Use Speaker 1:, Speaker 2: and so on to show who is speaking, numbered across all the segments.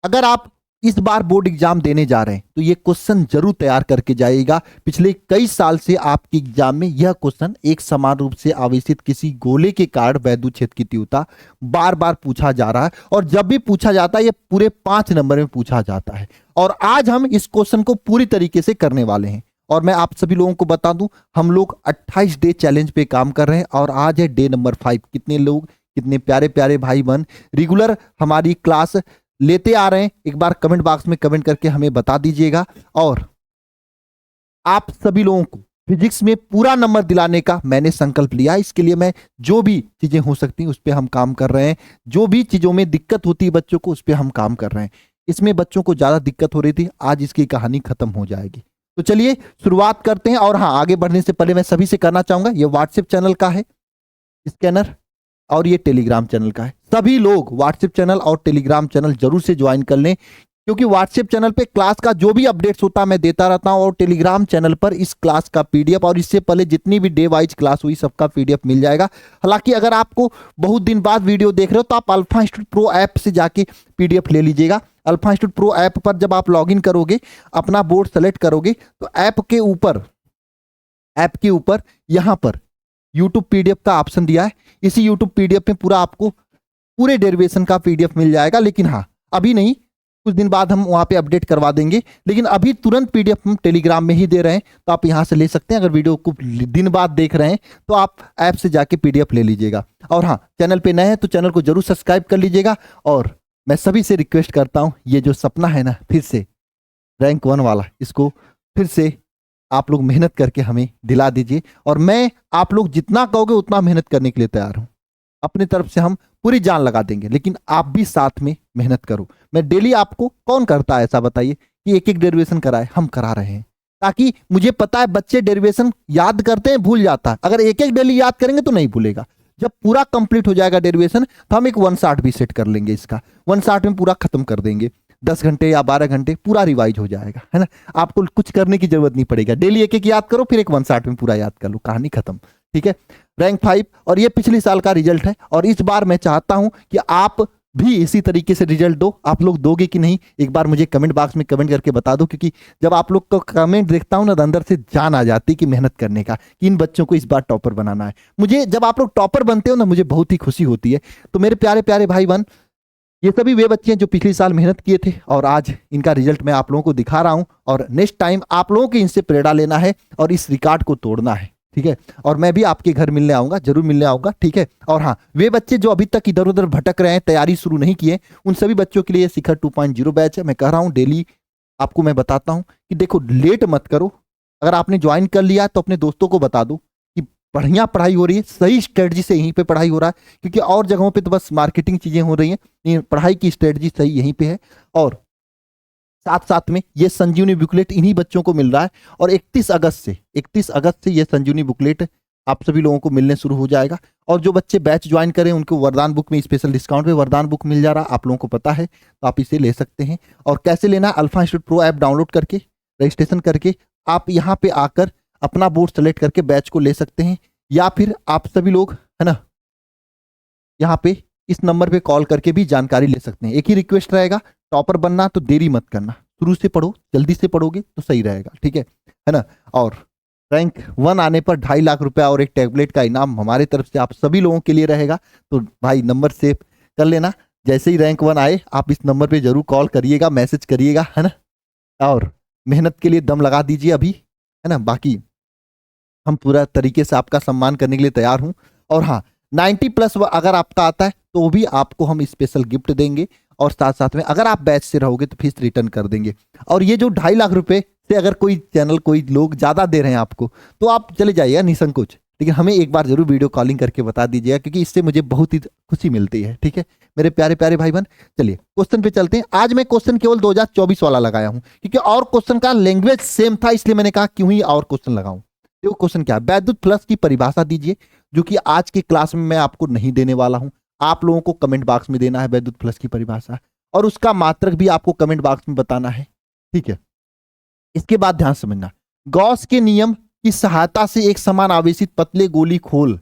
Speaker 1: अगर आप इस बार बोर्ड एग्जाम देने जा रहे हैं तो ये क्वेश्चन जरूर तैयार करके जाइएगा। पिछले कई साल से आपके एग्जाम में यह क्वेश्चन एक समान रूप से आवेशित किसी गोले के कारण वैद्युत क्षेत्र की तीव्रता बार बार पूछा जा रहा है, और जब भी पूछा जाता है ये पूरे 5 नंबर में पूछा जाता है। और आज हम इस क्वेश्चन को पूरी तरीके से करने वाले हैं। और मैं आप सभी लोगों को बता दूं, हम लोग 28 डे चैलेंज पे काम कर रहे हैं और आज है डे नंबर 5। कितने लोग, कितने प्यारे प्यारे भाई बहन रेगुलर हमारी क्लास लेते आ रहे हैं, एक बार कमेंट बॉक्स में कमेंट करके हमें बता दीजिएगा। और आप सभी लोगों को फिजिक्स में पूरा नंबर दिलाने का मैंने संकल्प लिया। इसके लिए मैं जो भी चीजें हो सकती हैं उस पर हम काम कर रहे हैं। जो भी चीजों में दिक्कत होती है बच्चों को, उस पर हम काम कर रहे हैं। इसमें बच्चों को ज्यादा दिक्कत हो रही थी, आज इसकी कहानी खत्म हो जाएगी। तो चलिए शुरुआत करते हैं। और हाँ, आगे बढ़ने से पहले मैं सभी से करना चाहूंगा, ये व्हाट्सएप चैनल का है स्कैनर और ये टेलीग्राम चैनल का है। सभी लोग व्हाट्सएप चैनल और टेलीग्राम चैनल जरूर से ज्वाइन कर लें, क्योंकि व्हाट्सएप चैनल पे क्लास का जो भी अपडेट्स होता है मैं देता रहता हूं, और टेलीग्राम चैनल पर इस क्लास का पीडीएफ और इससे पहले जितनी भी डे वाइज क्लास हुई सबका पीडीएफ मिल जाएगा। हालांकि अगर आपको बहुत दिन बाद वीडियो देख रहे हो तो आप अल्फा इंस्टीट्यूट प्रो ऐप से जाके पीडीएफ ले लीजिएगा। अल्फा इंस्टीट्यूट प्रो ऐप पर जब आप लॉगिन करोगे, अपना बोर्ड सेलेक्ट करोगे, तो ऐप के ऊपर यहां पर यूट्यूब पीडीएफ का ऑप्शन दिया है। इसी यूट्यूब पीडीएफ में पूरा आपको पूरे डेरिवेशन का पीडीएफ मिल जाएगा। लेकिन हाँ, अभी नहीं, कुछ दिन बाद हम वहां पे अपडेट करवा देंगे। लेकिन अभी तुरंत पीडीएफ हम टेलीग्राम में ही दे रहे हैं, तो आप यहां से ले सकते हैं। अगर वीडियो को दिन बाद देख रहे हैं तो आप ऐप से जाके पीडीएफ ले लीजिएगा। और हाँ, चैनल पे नए हैं तो चैनल को जरूर सब्सक्राइब कर लीजिएगा। और मैं सभी से रिक्वेस्ट करता हूं, ये जो सपना है ना फिर से रैंक 1 वाला, इसको फिर से आप लोग मेहनत करके हमें दिला दीजिए। और मैं आप लोग जितना कहोगे उतना मेहनत करने के लिए तैयार हूं। अपनी तरफ से हम पूरी जान लगा देंगे, लेकिन आप भी साथ में मेहनत करो। मैं डेली आपको, कौन करता है ऐसा बताइए कि एक एक डेरिवेशन कराए? हम करा रहे हैं, ताकि मुझे पता है बच्चे डेरिवेशन याद करते हैं, भूल जाता है। अगर एक एक डेली याद करेंगे तो नहीं भूलेगा। जब पूरा कंप्लीट हो जाएगा डेरिवेशन तो हम एक 1 शॉट भी सेट कर लेंगे। इसका 1 शॉट में पूरा खत्म कर देंगे। 10 घंटे या 12 घंटे पूरा रिवाइज हो जाएगा, है ना। आपको कुछ करने की जरूरत नहीं पड़ेगा। डेली एक एक याद करो, फिर एक 1 शॉट में पूरा याद कर लो, कहानी खत्म। ठीक है, रैंक 5 और ये पिछले साल का रिजल्ट है। और इस बार मैं चाहता हूं कि आप भी इसी तरीके से रिजल्ट दो। आप लोग दोगे कि नहीं, एक बार मुझे कमेंट बॉक्स में कमेंट करके बता दो। क्योंकि जब आप लोग को कमेंट देखता हूं ना, तो अंदर से जान आ जाती कि मेहनत करने का, कि इन बच्चों को इस बार टॉपर बनाना है। मुझे जब आप लोग टॉपर बनते हो ना, मुझे बहुत ही खुशी होती है। तो मेरे प्यारे प्यारे भाई बहन, ये सभी वे बच्चे हैं जो पिछले साल मेहनत किए थे, और आज इनका रिजल्ट मैं आप लोगों को दिखा रहा हूं। और नेक्स्ट टाइम आप लोगों को इनसे प्रेरणा लेना है और इस रिकॉर्ड को तोड़ना है। ठीक है, और मैं भी आपके घर मिलने आऊंगा, जरूर मिलने आऊंगा। ठीक है, और हाँ, वे बच्चे जो अभी तक इधर उधर भटक रहे हैं, तैयारी शुरू नहीं किए, उन सभी बच्चों के लिए शिखर 2.0 बैच है। मैं कह रहा हूँ डेली आपको मैं बताता हूँ कि देखो, लेट मत करो। अगर आपने ज्वाइन कर लिया तो अपने दोस्तों को बता दो कि बढ़िया पढ़ाई हो रही है, सही स्ट्रेटजी से यहीं पे पढ़ाई हो रहा है। क्योंकि और जगहों पे तो बस मार्केटिंग चीजें हो रही हैं, पढ़ाई की स्ट्रेटजी सही यहीं पे है। और साथ साथ में ये संजीवनी बुकलेट इन्हीं बच्चों को मिल रहा है। और 31 अगस्त से ये संजीवनी बुकलेट आप सभी लोगों को मिलने शुरू हो जाएगा। और जो बच्चे बैच ज्वाइन करें उनको वरदान बुक में स्पेशल डिस्काउंट पे वरदान बुक मिल जा रहा है, आप लोगों को पता है, तो आप इसे ले सकते हैं। और कैसे लेना है, alpha institute pro app download करके रजिस्ट्रेशन करके आप यहाँ पे आकर अपना बोर्ड सेलेक्ट करके बैच को ले सकते हैं। या फिर आप सभी लोग, है ना, यहाँ पे इस नंबर पे कॉल करके भी जानकारी ले सकते हैं। एक ही रिक्वेस्ट रहेगा, टॉपर बनना तो देरी मत करना, शुरू से पढ़ो, जल्दी से पढ़ोगे तो सही रहेगा। ठीक है ना। और रैंक 1 आने पर 2.5 लाख रुपया और एक टैबलेट का इनाम हमारे तरफ से आप सभी लोगों के लिए रहेगा। तो भाई नंबर सेव कर लेना। जैसे ही रैंक 1 आए आप इस नंबर पे जरूर कॉल करिएगा, मैसेज करिएगा, है ना। और मेहनत के लिए दम लगा दीजिए अभी, है ना। बाकी हम पूरा तरीके से आपका सम्मान करने के लिए तैयार हूं। और हाँ, 90+ अगर आपका आता है तो भी आपको हम स्पेशल गिफ्ट देंगे। और साथ साथ में अगर आप बैच से रहोगे तो फीस रिटर्न कर देंगे। और ये जो 2.5 लाख रुपए से अगर कोई चैनल, कोई लोग ज्यादा दे रहे हैं आपको, तो आप चले जाइएगा निसंकोच, लेकिन हमें एक बार जरूर वीडियो कॉलिंग करके बता दीजिएगा, क्योंकि इससे मुझे बहुत ही खुशी मिलती है। ठीक है मेरे प्यारे प्यारे भाई बहन, चलिए क्वेश्चन पे चलते हैं। आज मैं क्वेश्चन केवल 2024 वाला लगाया हूं, क्योंकि और क्वेश्चन का लैंग्वेज सेम था, इसलिए मैंने कहा क्यों ही और क्वेश्चन लगाऊं। देखो क्वेश्चन क्या है, वैद्युत फ्लक्स की परिभाषा दीजिए, जो कि आज की क्लास में मैं आपको नहीं देने वाला हूं। आप लोगों को कमेंट बॉक्स में देना है वैद्युत फ्लक्स की परिभाषा, और उसका मात्रक भी आपको कमेंट बॉक्स में बताना है। ठीक है, इसके बाद ध्यान समझना, गॉस के नियम की सहायता से एक समान आवेशित पतले गोली खोल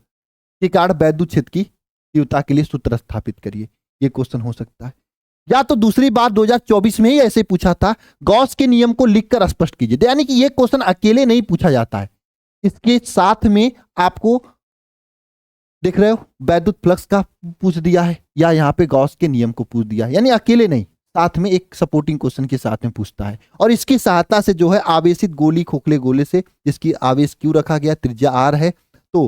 Speaker 1: के कारण वैद्युत क्षेत्र की तीव्रता के लिए सूत्र स्थापित करिए। ये क्वेश्चन हो सकता है। या तो दूसरी बार 2024 में ही ऐसे पूछा था, गॉस के नियम को लिखकर स्पष्ट कीजिए। तो यानी कि ये क्वेश्चन अकेले नहीं पूछा जाता है, इसके साथ में आपको देख रहे हो वैद्युत फ्लक्स का पूछ दिया है, या यहाँ पे गॉस के नियम को पूछ दिया है, यानी अकेले नहीं, साथ में एक सपोर्टिंग क्वेश्चन के साथ में पूछता है। और इसकी सहायता से जो है आवेशित गोली खोखले गोले से, जिसकी आवेश क्यू रखा गया, त्रिज्या आर है, तो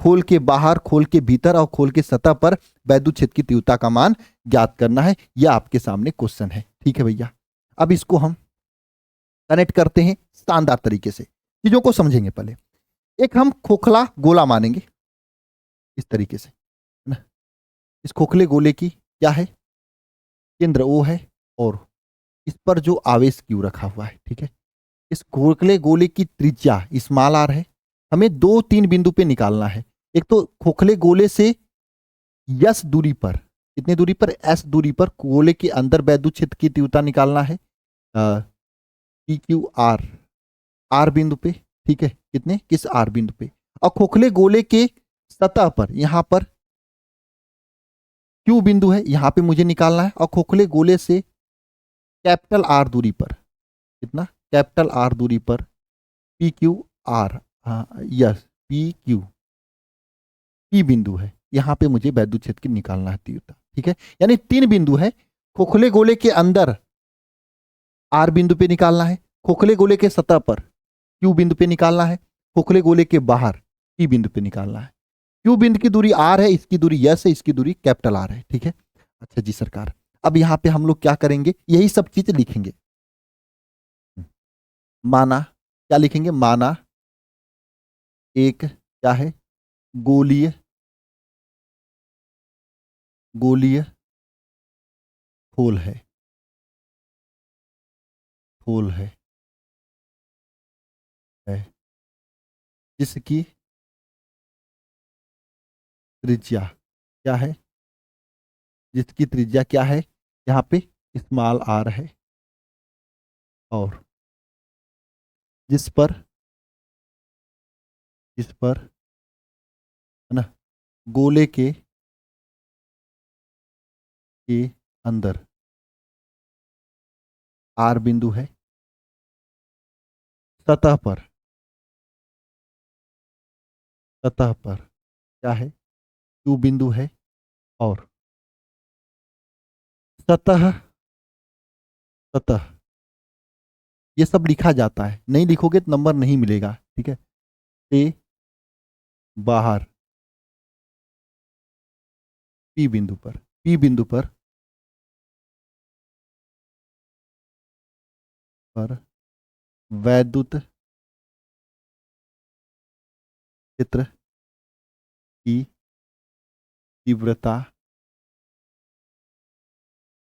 Speaker 1: खोल के बाहर, खोल के भीतर और खोल के सतह पर वैद्युत क्षेत्र की तीव्रता का मान ज्ञात करना है। यह आपके सामने क्वेश्चन है। ठीक है भैया, अब इसको हम कनेक्ट करते हैं शानदार तरीके से, चीजों को समझेंगे। पहले एक हम खोखला गोला मानेंगे इस तरीके से, है ना। इस खोखले गोले की क्या है, केंद्र O है, और इस पर जो आवेश क्यू रखा हुआ है, ठीक है। इस खोखले गोले की त्रिज्या स्मॉल आर है। हमें 2-3 बिंदु पे निकालना है। एक तो खोखले गोले से यस दूरी पर, कितनी दूरी पर, एस दूरी पर गोले के अंदर वैद्युत क्षेत्र की तीव्रता निकालना है, पी क्यू आर, आर बिंदु पे, ठीक है। कितने, किस आर बिंदु पे। और खोखले गोले के सतह पर, यहां पर क्यू बिंदु है, यहां पे मुझे निकालना है। और खोखले गोले से कैपिटल आर दूरी पर, कितना, कैपिटल आर दूरी पर पी क्यू आर, हाँ यस, पी क्यू, पी बिंदु है, यहां पे मुझे वैद्युत क्षेत्र की निकालना है तीव्रता। ठीक है, यानी 3 बिंदु है। खोखले गोले के अंदर आर बिंदु पे निकालना है, खोखले गोले के सतह पर क्यू बिंदु पे निकालना है, खोखले गोले के बाहर पी बिंदु पे निकालना है। क्यू बिंदु की दूरी आर है, इसकी दूरी यस है, इसकी दूरी कैपिटल आर है। ठीक है, अच्छा जी सरकार, अब यहां पे हम लोग क्या करेंगे, यही सब चीज लिखेंगे। माना, क्या लिखेंगे, माना एक क्या है, गोलीय गोलीय खोल है, खोल है जिसकी त्रिज्या क्या है, जिसकी त्रिज्या क्या है, यहाँ पे स्मॉल आर है, और जिस पर है ना, गोले के अंदर आर बिंदु है, सतह पर क्या है, क्यू बिंदु है, और सतह सतह ये सब लिखा जाता है, नहीं लिखोगे तो नंबर नहीं मिलेगा। ठीक है, ए बाहर पी बिंदु पर, वैद्युत क्षेत्र की तीव्रता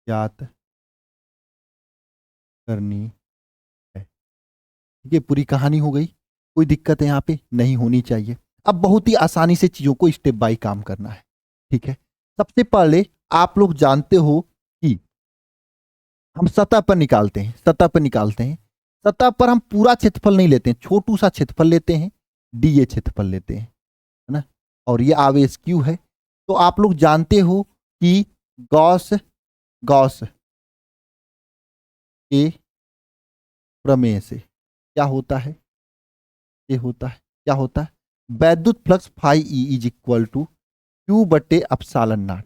Speaker 1: ज्ञात करनी है। ठीक है, पूरी कहानी हो गई, कोई दिक्कत यहाँ पे नहीं होनी चाहिए। अब बहुत ही आसानी से चीजों को स्टेप बाय काम करना है। ठीक है, सबसे पहले आप लोग जानते हो कि हम सतह पर निकालते हैं, सतह पर हम पूरा क्षेत्रफल नहीं लेते हैं, छोटू सा क्षेत्रफल लेते हैं, डी ए क्षेत्रफल लेते हैं, है ना। और ये आवेश क्यू है। तो आप लोग जानते हो कि गॉस गॉस के प्रमेय से क्या होता है, ये होता है, क्या होता है, वैद्युत flux phi E is equal to Q बटे अपसालन नॉट।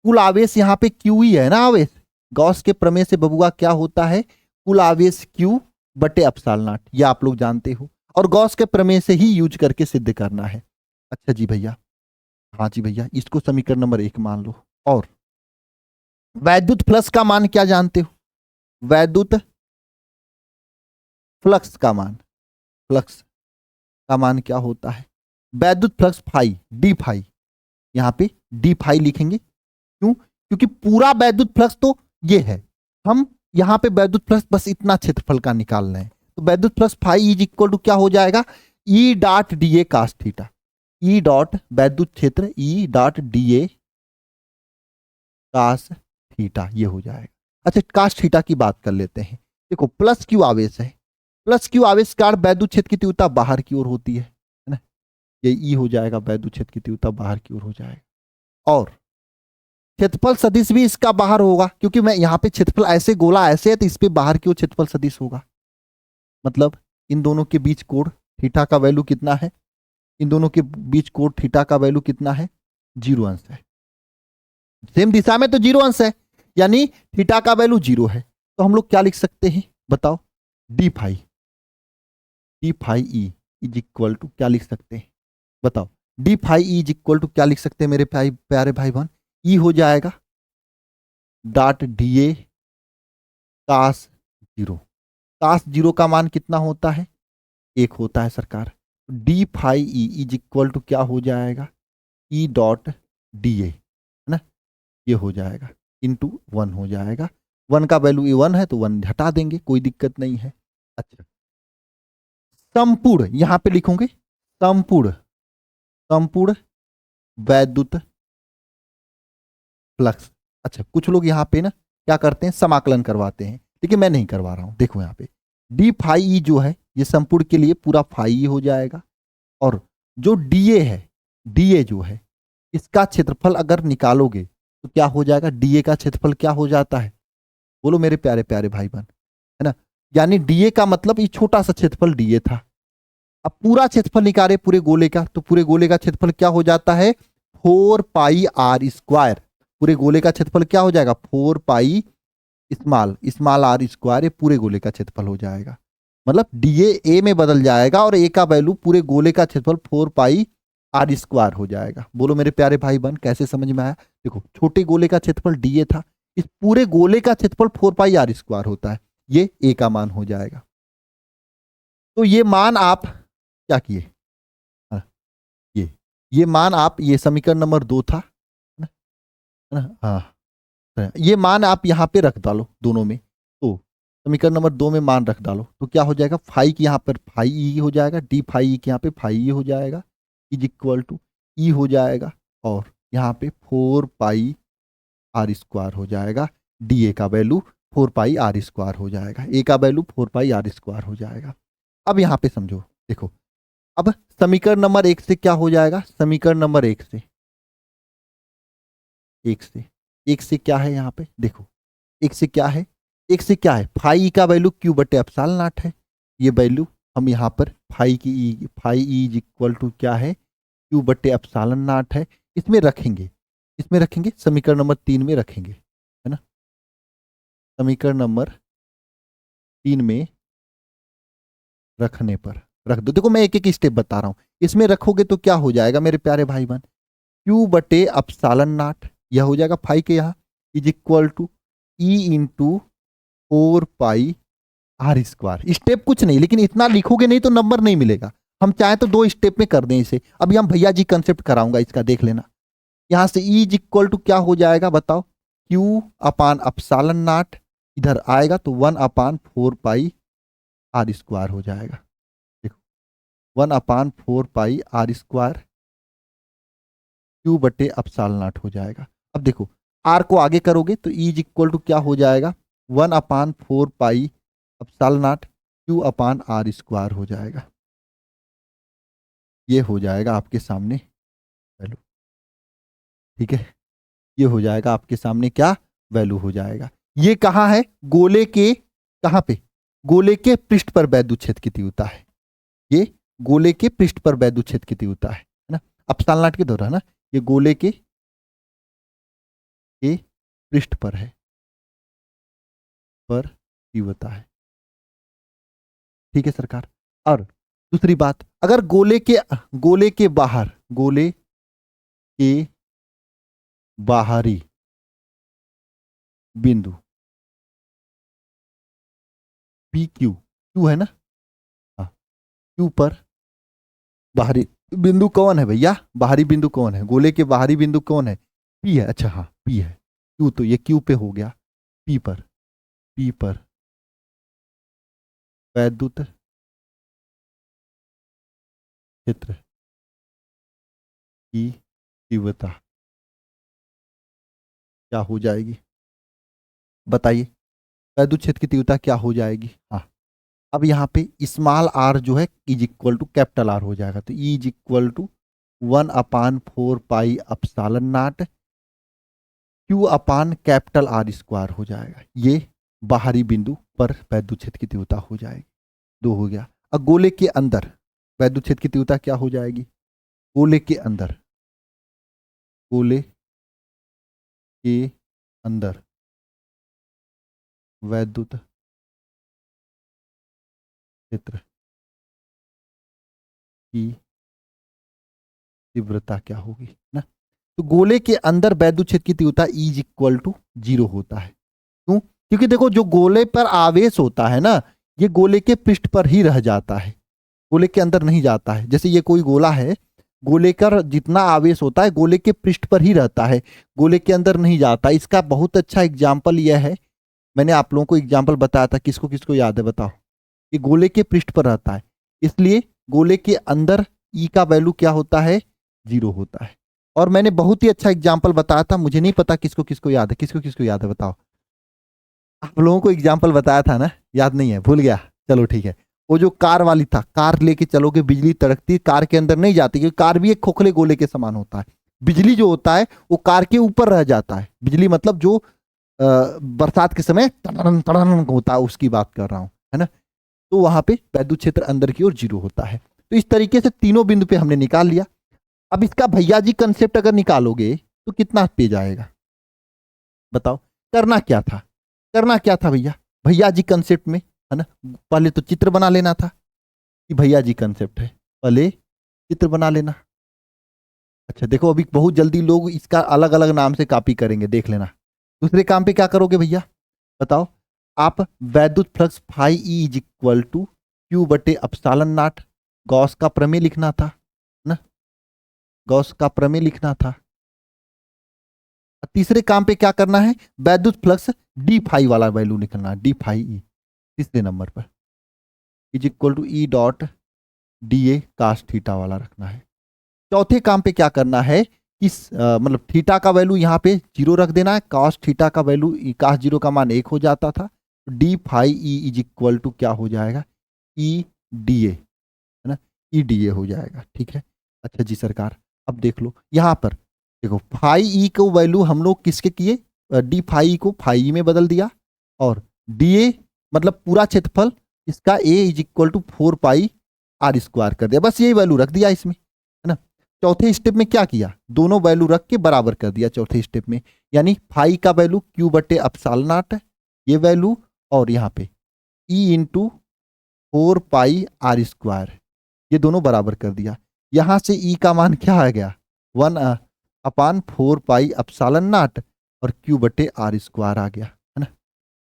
Speaker 1: कुल आवेश यहाँ पे क्यू ही है ना, आवेश गॉस के प्रमेय से बबुआ क्या होता है, कुल आवेश क्यू बटे अपसालन नॉट, ये आप लोग जानते हो, और गॉस के प्रमेय से ही यूज करके सिद्ध करना है। अच्छा जी भैया, हाँ जी भैया, इसको समीकरण नंबर 1 मान लो। और वैद्युत फ्लक्स का मान क्या जानते हो, वैद्युत फ्लक्स का मान क्या होता है, वैद्युत फ्लक्स फाई डी फाई, यहां पे डी फाई लिखेंगे। क्यों, क्योंकि पूरा वैद्युत फ्लक्स तो ये है, हम यहां पे वैद्युत फ्लक्स बस इतना क्षेत्रफल का निकाल रहे हैं। तो वैद्युत flux phi is equal to क्या हो जाएगा, E dot D A cos theta, E dot वैद्युत क्षेत्र E dot D A cos theta, ये हो जाएगा। अच्छा, कास थीटा की बात कर लेते हैं। देखो प्लस क्यू आवेश है, प्लस क्यू आवेश का वैद्युत क्षेत्र की तीव्रता बाहर की ओर होती है ना, ये ई हो जाएगा, वैद्युत क्षेत्र की तीव्रता बाहर की ओर हो जाएगा। और क्षेत्रफल सदिश भी इसका बाहर होगा, क्योंकि मैं यहाँ पे क्षेत्रफल ऐसे गोला ऐसे है तो इस पे बाहर क्यों क्षेत्रफल सदिश होगा। मतलब इन दोनों के बीच कोण थीटा का वैल्यू कितना है, इन दोनों के बीच कोण थीटा का वैल्यू कितना है, 0 अंश है। सेम दिशा में तो 0 अंश है, यानी थीटा का वैल्यू 0 है। तो हम लोग क्या लिख सकते हैं बताओ, D phi E is equal to क्या लिख सकते हैं बताओ, D phi E is equal to क्या लिख सकते हैं मेरे प्यारे भाई बहन, ई हो जाएगा डॉट डी ए कास 0। कास 0 का मान कितना होता है, 1 होता है सरकार। D phi E is equal to क्या हो जाएगा, ई डॉट डी ए है ना, ये हो जाएगा इंटू 1 हो जाएगा। 1 का वैल्यू ये 1 है तो 1 हटा देंगे, कोई दिक्कत नहीं है। अच्छा, संपूर्ण यहां पे लिखोगे, संपूर्ण वैद्युत फ्लक्स। अच्छा, कुछ लोग यहाँ पे ना क्या करते हैं, समाकलन करवाते हैं, लेकिन मैं नहीं करवा रहा हूं। देखो यहाँ पे डी फाई ई जो है ये संपूर्ण के लिए पूरा फाई ई हो जाएगा, और जो डीए है, डीए जो है इसका क्षेत्रफल अगर निकालोगे तो क्या हो जाएगा, डीए का क्षेत्रफल क्या हो जाता है, बोलो मेरे प्यारे प्यारे भाई बहन, है ना। यानी डीए का मतलब ये छोटा सा क्षेत्रफल डीए था। अब पूरा क्षेत्रफल निकाले पूरे गोले का, तो पूरे गोले का क्षेत्रफल क्या हो जाता है, 4 पाई आर स्क्वायर। पूरे गोले का क्षेत्रफल क्या हो जाएगा, 4 पाई स्मॉल आर स्क्वायर, ये पूरे गोले का क्षेत्रफल हो जाएगा। मतलब डीए ए में बदल जाएगा और ए का वैल्यू पूरे गोले का क्षेत्रफल 4 पाई आर स्क्वायर हो जाएगा। बोलो मेरे प्यारे भाई बहन कैसे समझ में आया। देखो छोटे गोले का क्षेत्रफल डीए था, इस पूरे गोले का क्षेत्रफल 4 पाई आर स्क्वायर होता है, ये ए का मान हो जाएगा। तो ये मान आप क्या किए, हाँ, ये मान आप, ये समीकरण नंबर 2 था है ना, हाँ, ये मान आप यहाँ पे रख डालो दोनों में। तो समीकरण नंबर 2 में मान रख डालो तो क्या हो जाएगा, फाई की यहाँ पर फाई ई हो जाएगा, डी फाई ई के यहाँ पे फाई ई हो जाएगा, इज इक्वल टू ई हो जाएगा, और यहाँ पे 4 पाई आर स्क्वायर हो जाएगा। डी ए का वैल्यू 4 पाई आर स्क्वायर हो जाएगा, ए का वैल्यू 4 पाई आर स्क्वायर हो जाएगा। अब यहाँ पे समझो, देखो अब समीकरण नंबर 1 से क्या हो जाएगा, समीकरण नंबर 1 से क्या है यहाँ पे, देखो 1 से क्या है, 1 से क्या है, फाई का वैल्यू क्यू बटे एप्सिलॉन नॉट है। ये वैल्यू हम यहाँ पर phi E is equal to क्या है, क्यू बटे एप्सिलॉन नॉट है, इसमें रखेंगे, समीकरण नंबर 3 में रखेंगे, है ना। समीकरण नंबर 3 में रखने पर रख दो। देखो मैं एक एक स्टेप बता रहा हूं, इसमें रखोगे तो क्या हो जाएगा मेरे प्यारे भाई बहन, क्यू बटे एप्सिलॉन नॉट, यह हो जाएगा फाई के यहाँ, is equal to E into 4 pi R square. Step कुछ नहीं, लेकिन इतना लिखोगे नहीं तो नंबर नहीं मिलेगा। हम चाहे तो 2 स्टेप में कर दें इसे, अभी हम भैया जी कंसेप्ट कराऊंगा इसका, देख लेना। यहां से ई इज इक्वल टू क्या हो जाएगा बताओ, क्यू अपान एप्सिलॉन नॉट, इधर आएगा तो 1 अपान 4 पाई आर स्क्वायर हो जाएगा। देखो 1 upon 4 pi R square Q बटे एप्सिलॉन नॉट हो जाएगा। अब देखो आर को आगे करोगे तो ई इज इक्वल टू क्या हो जाएगा, 1 upon 4 pi epsilon naught Q upon R square हो जाएगा। ये हो जाएगा आपके सामने वैल्यू, ठीक है, ये हो जाएगा आपके सामने क्या वैल्यू हो जाएगा। ये कहाँ है, गोले के कहाँ पे, गोले के पृष्ठ पर वैद्युत क्षेत्र की तीव्रता है, ये गोले के पृष्ठ पर वैद्युत क्षेत्र की तीव्रता है ना, एप्सिलॉन नॉट के दौरान ना, ये गोले के पृष्ठ पर है, पर तीव्रता है, ठीक है सरकार। और दूसरी बात, अगर गोले के बाहर, गोले के बाहरी बिंदु पी क्यू है ना, हाँ, क्यू पर बाहरी बिंदु कौन है भैया, बाहरी बिंदु कौन है, गोले के बाहरी बिंदु कौन है, पी है। अच्छा हाँ पी है, क्यू तो ये क्यू पे हो गया, पी पर वैद्युत क्षेत्र की तीव्रता क्या हो जाएगी बताइए, वैद्युत क्षेत्र की तीव्रता क्या हो जाएगी। हाँ, अब यहाँ पे स्मॉल आर जो है is equal to capital R हो जाएगा, तो E is equal to 1 upon 4 pi epsilon naught Q upon capital R square हो जाएगा। ये बाहरी बिंदु पर वैद्युत क्षेत्र की तीव्रता हो जाएगी। 2 हो गया। अब गोले के अंदर वैद्युत क्षेत्र की तीव्रता क्या हो जाएगी? गोले के अंदर, गोले के अंदर वैद्युत क्षेत्र की तीव्रता क्या होगी ना? तो गोले के अंदर वैद्युत क्षेत्र की तीव्रता E इज इक्वल टू 0 होता है। क्यों? क्योंकि देखो जो गोले पर आवेश होता है ना, ये गोले के पृष्ठ पर ही रह जाता है, गोले के अंदर नहीं जाता है। जैसे ये कोई गोला है, गोले का जितना आवेश होता है गोले के पृष्ठ पर ही रहता है, गोले के अंदर नहीं जाता। इसका बहुत अच्छा एग्जाम्पल यह है, मैंने आप लोगों को एग्जाम्पल बताया था, किसको किसको याद है बताओ? ये गोले के पृष्ठ पर रहता है, इसलिए गोले के अंदर ई का वैल्यू क्या होता है? 0 होता है। और मैंने बहुत ही अच्छा एग्जाम्पल बताया था, मुझे नहीं पता किसको किसको याद है, किसको किसको याद है बताओ? आप लोगों को एग्जाम्पल बताया था ना, याद नहीं है, भूल गया? चलो ठीक है। वो जो कार वाली था, कार लेके चलोगे बिजली तड़कती, कार के अंदर नहीं जाती, क्योंकि कार भी एक खोखले गोले के समान होता है। बिजली जो होता है वो कार के ऊपर रह जाता है। बिजली मतलब जो बरसात के समय तड़न तड़न होता है, उसकी बात कर रहा हूं, है ना? तो वहां पे वैद्युत क्षेत्र अंदर की ओर 0 होता है। तो इस तरीके से तीनों बिंदु पे हमने निकाल लिया। अब इसका भैया जी कंसेप्ट अगर निकालोगे तो कितना पेज आएगा बताओ? करना क्या था, करना क्या था भैया? भैया जी कंसेप्ट में, है ना, पहले तो चित्र बना लेना था कि भैया जी कंसेप्ट है, पहले चित्र बना लेना। अच्छा देखो, अभी बहुत जल्दी लोग इसका अलग अलग नाम से कॉपी करेंगे, देख लेना। दूसरे काम पे क्या करोगे भैया बताओ? आप वैद्युत flux phi E is equal to Q बटे अपसालन नाट, गॉस का प्रमेय लिखना था ना, गॉस का प्रमेय लिखना था। तीसरे काम पे क्या करना है? वैद्युत फ्लक्स डी फाई वाला वैल्यू निकलना, डी फाई ई तीसरे नंबर पर is equal to E dot D A cos theta वाला रखना है। चौथे काम पे क्या करना है कि मतलब थीटा का वैल्यू यहाँ पे 0 रख देना है, कास थीटा का वैल्यू कास 0 का मान 1 हो जाता था, D phi E is equal to क्या हो जाएगा? ई डी ए, है ना, ई डी ए हो जाएगा। ठीक है, अच्छा जी सरकार, अब देख लो यहाँ पर, देखो फाई ई को वैल्यू हम लोग किसके किए? डी फाई को फाई ई में बदल दिया, और डी ए मतलब पूरा क्षेत्रफल इसका A is equal to 4 pi R square कर दिया, बस यही वैल्यू रख दिया इसमें, है ना। चौथे स्टेप में क्या किया? दोनों वैल्यू रख के बराबर कर दिया चौथे स्टेप में, यानी फाई का वैल्यू क्यू बटे अपसाल नाट है ये वैल्यू, और यहाँ पे E into 4 pi R square, ये दोनों बराबर कर दिया। यहां से ई का मान क्या आ गया? 1 अपान 4 पाई अपसालन नाट, और क्यू बटे आर स्क्वायर आ गया, है ना।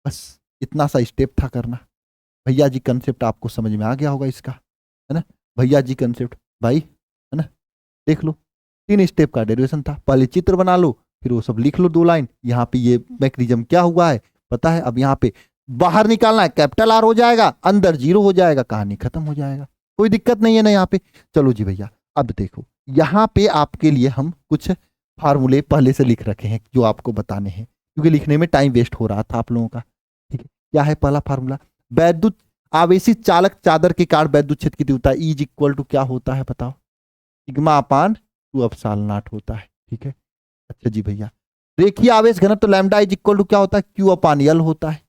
Speaker 1: बस इतना सा स्टेप था करना। भैया जी कंसेप्ट आपको समझ में आ गया होगा इसका, है ना। भैया जी कंसेप्ट भाई, है ना, देख लो 3 स्टेप का डेरिवेशन था। पहले चित्र बना लो, फिर वो सब लिख लो 2 लाइन। यहाँ पे ये मैकेनिज्म क्या हुआ है पता है? अब यहाँ पे बाहर निकालना है, कैपिटल आर हो जाएगा, अंदर 0 हो जाएगा, कहानी खत्म हो जाएगा, कोई दिक्कत नहीं है ना यहाँ पे। चलो जी भैया, अब देखो यहाँ पे आपके लिए हम कुछ फार्मूले पहले से लिख रखे हैं जो आपको बताने हैं, क्योंकि लिखने में टाइम वेस्ट हो रहा था आप लोगों का। ठीक है, क्या है पहला फार्मूला? वैद्युत आवेशित चालक चादर के कारण वैद्युत क्षेत्र की तीव्रता ई इज इक्वल टू क्या होता है बताओ? सिग्मा अपान 2 अपसाल नाट होता है। ठीक है, अच्छा जी भैया, रेखीय आवेश घनत्व लैम्डा इज इक्वल टू क्या होता है? क्यू अपान एल होता है।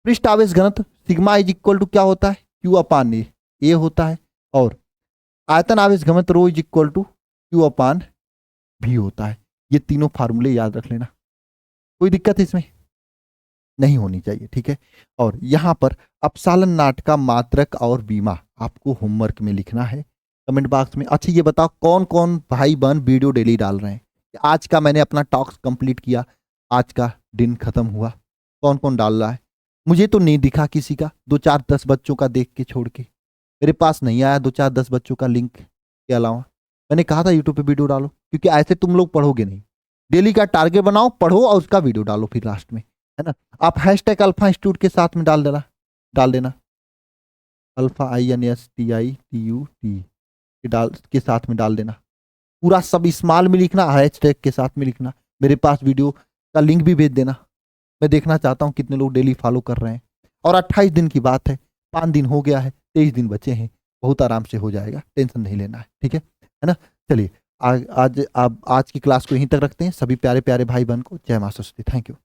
Speaker 1: पृष्ठ आवेश घनत्व सिग्मा इज इक्वल टू क्या होता है? क्यू अपान ए होता है। और आयतन आवेश घनत्व रो इज इक्वल टू क्यू अपान भी होता है। ये तीनों फार्मूले याद रख लेना, कोई दिक्कत इसमें नहीं होनी चाहिए। ठीक है, और यहां पर अपसालन नाट का मात्रक और बीमा आपको होमवर्क में लिखना है कमेंट बॉक्स में। अच्छा ये बताओ कौन कौन भाई बहन वीडियो डेली डाल रहे हैं? आज का मैंने अपना टॉक्स कंप्लीट किया, आज का दिन खत्म हुआ, कौन कौन डाल रहा है? मुझे तो नहीं दिखा किसी का, 2-4-10 बच्चों का देख के छोड़ के मेरे पास नहीं आया 2-4-10 बच्चों का लिंक के अलावा। मैंने कहा था यूट्यूब पे वीडियो डालो, क्योंकि ऐसे तुम लोग पढ़ोगे नहीं। डेली का टारगेट बनाओ, पढ़ो और उसका वीडियो डालो फिर लास्ट में, है ना। आप हैशटैग अल्फा इंस्टीट्यूट के साथ में डाल देना अल्फा INSTITUT के साथ में डाल देना। पूरा सब स्मॉल में लिखना, हैशटैग के साथ में लिखना। मेरे पास वीडियो का लिंक भी भेज देना, मैं देखना चाहता हूँ कितने लोग डेली फॉलो कर रहे हैं। और 28 दिन की बात है, 5 दिन हो गया है, 23 दिन बचे हैं, बहुत आराम से हो जाएगा, टेंशन नहीं लेना है। ठीक है ना। चलिए आज की क्लास को यहीं तक रखते हैं। सभी प्यारे प्यारे भाई बहन को जय मां सरस्वती। Thank you.